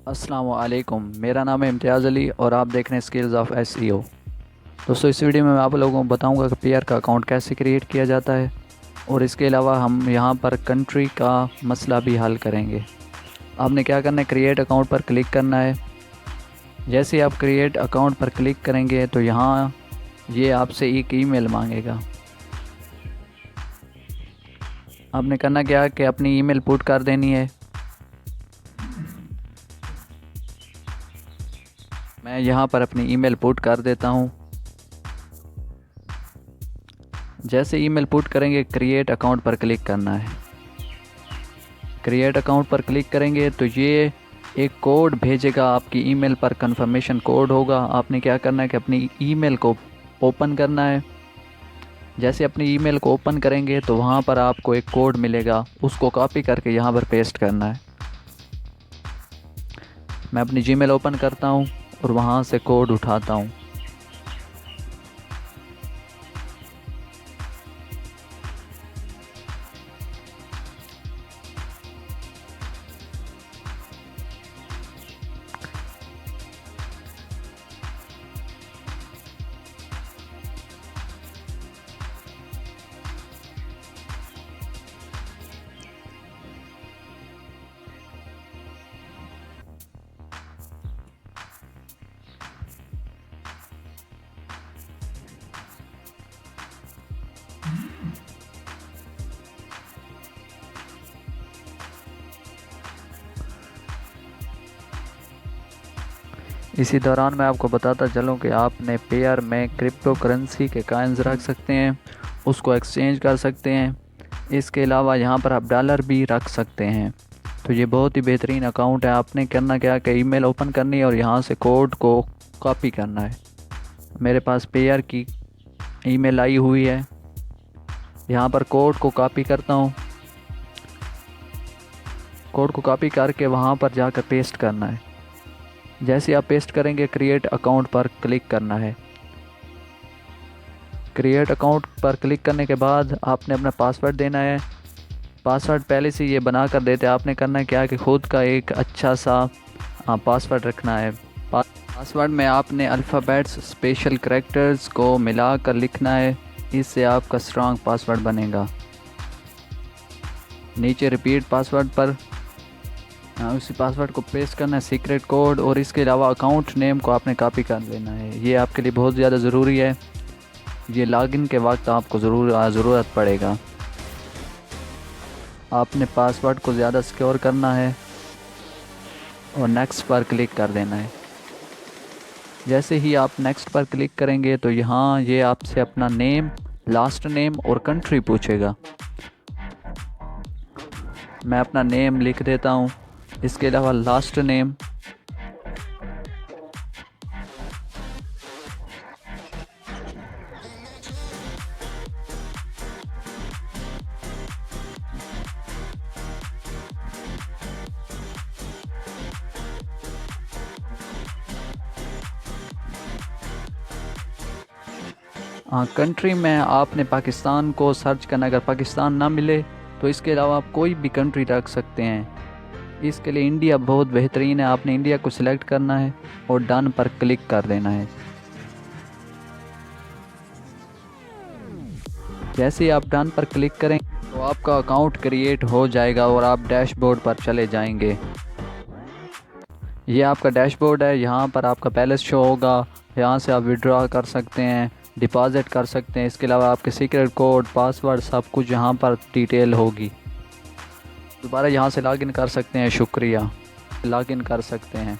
अस्सलामुअलैकुम, मेरा नाम है इम्तियाज़ अली और आप देख रहे हैं स्किल्स ऑफ एसईओ। दोस्तों, इस वीडियो में मैं आप लोगों को बताऊंगा कि पेयर का अकाउंट कैसे क्रिएट किया जाता है और इसके अलावा हम यहां पर कंट्री का मसला भी हल करेंगे। आपने क्या करना है, क्रिएट अकाउंट पर क्लिक करना है। जैसे ही आप क्रिएट अकाउंट पर क्लिक करेंगे तो यहाँ ये आपसे एक ईमेल मांगेगा। आपने करना क्या है कि अपनी ईमेल पुट कर देनी है। मैं यहाँ पर अपनी ईमेल पुट कर देता हूँ। जैसे ईमेल पुट करेंगे क्रिएट अकाउंट पर क्लिक करना है। क्रिएट अकाउंट पर क्लिक करेंगे तो ये एक कोड भेजेगा आपकी ईमेल पर, कंफर्मेशन कोड होगा। आपने क्या करना है कि अपनी ईमेल को ओपन करना है। जैसे अपनी ईमेल को ओपन करेंगे तो वहाँ पर आपको एक कोड मिलेगा, उसको कॉपी करके यहाँ पर पेस्ट करना है। मैं अपनी जीमेल ओपन करता हूँ और वहाँ से कोड उठाता हूँ। इसी दौरान मैं आपको बताता चलूँ कि आपने पेयर में क्रिप्टो करेंसी के कॉइन्स रख सकते हैं, उसको एक्सचेंज कर सकते हैं। इसके अलावा यहाँ पर आप डॉलर भी रख सकते हैं। तो ये बहुत ही बेहतरीन अकाउंट है। आपने करना क्या कि ईमेल ओपन करनी है और यहाँ से कोड को कॉपी करना है। मेरे पास पेयर की ईमेल आई हुई है, यहाँ पर कोड को कॉपी करता हूँ। कोड को कॉपी करके वहाँ पर जाकर पेस्ट करना है। जैसे आप पेस्ट करेंगे क्रिएट अकाउंट पर क्लिक करना है। क्रिएट अकाउंट पर क्लिक करने के बाद आपने अपना पासवर्ड देना है। पासवर्ड पहले से ये बना कर देते हैं। आपने करना क्या कि खुद का एक अच्छा सा पासवर्ड रखना है। पासवर्ड में आपने अल्फ़ाबेट्स, स्पेशल करैक्टर्स को मिलाकर लिखना है, इससे आपका स्ट्रॉन्ग पासवर्ड बनेगा। नीचे रिपीट पासवर्ड पर उसी पासवर्ड को पेस्ट करना है, सीक्रेट कोड, और इसके अलावा अकाउंट नेम को आपने कॉपी कर लेना है। ये आपके लिए बहुत ज़्यादा ज़रूरी है। ये लॉगिन के वक्त आपको ज़रूरत पड़ेगा। आपने पासवर्ड को ज़्यादा सिक्योर करना है और नेक्स्ट पर क्लिक कर देना है। जैसे ही आप नेक्स्ट पर क्लिक करेंगे तो यहाँ ये आपसे अपना नेम, लास्ट नेम और कंट्री पूछेगा। मैं अपना नेम लिख देता हूँ, इसके अलावा लास्ट नेम। कंट्री में आपने पाकिस्तान को सर्च करना। अगर पाकिस्तान ना मिले तो इसके अलावा आप कोई भी कंट्री रख सकते हैं। इसके लिए इंडिया बहुत बेहतरीन है। आपने इंडिया को सिलेक्ट करना है और डन पर क्लिक कर देना है। जैसे ही आप डन पर क्लिक करें तो आपका अकाउंट क्रिएट हो जाएगा और आप डैशबोर्ड पर चले जाएंगे। ये आपका डैशबोर्ड है। यहाँ पर आपका बैलेंस शो होगा। यहाँ से आप विड्रॉ कर सकते हैं, डिपॉज़िट कर सकते हैं। इसके अलावा आपके सीक्रेट कोड, पासवर्ड, सब कुछ यहाँ पर डिटेल होगी। दोबारा यहाँ से लॉगिन कर सकते हैं। शुक्रिया, लॉगिन कर सकते हैं।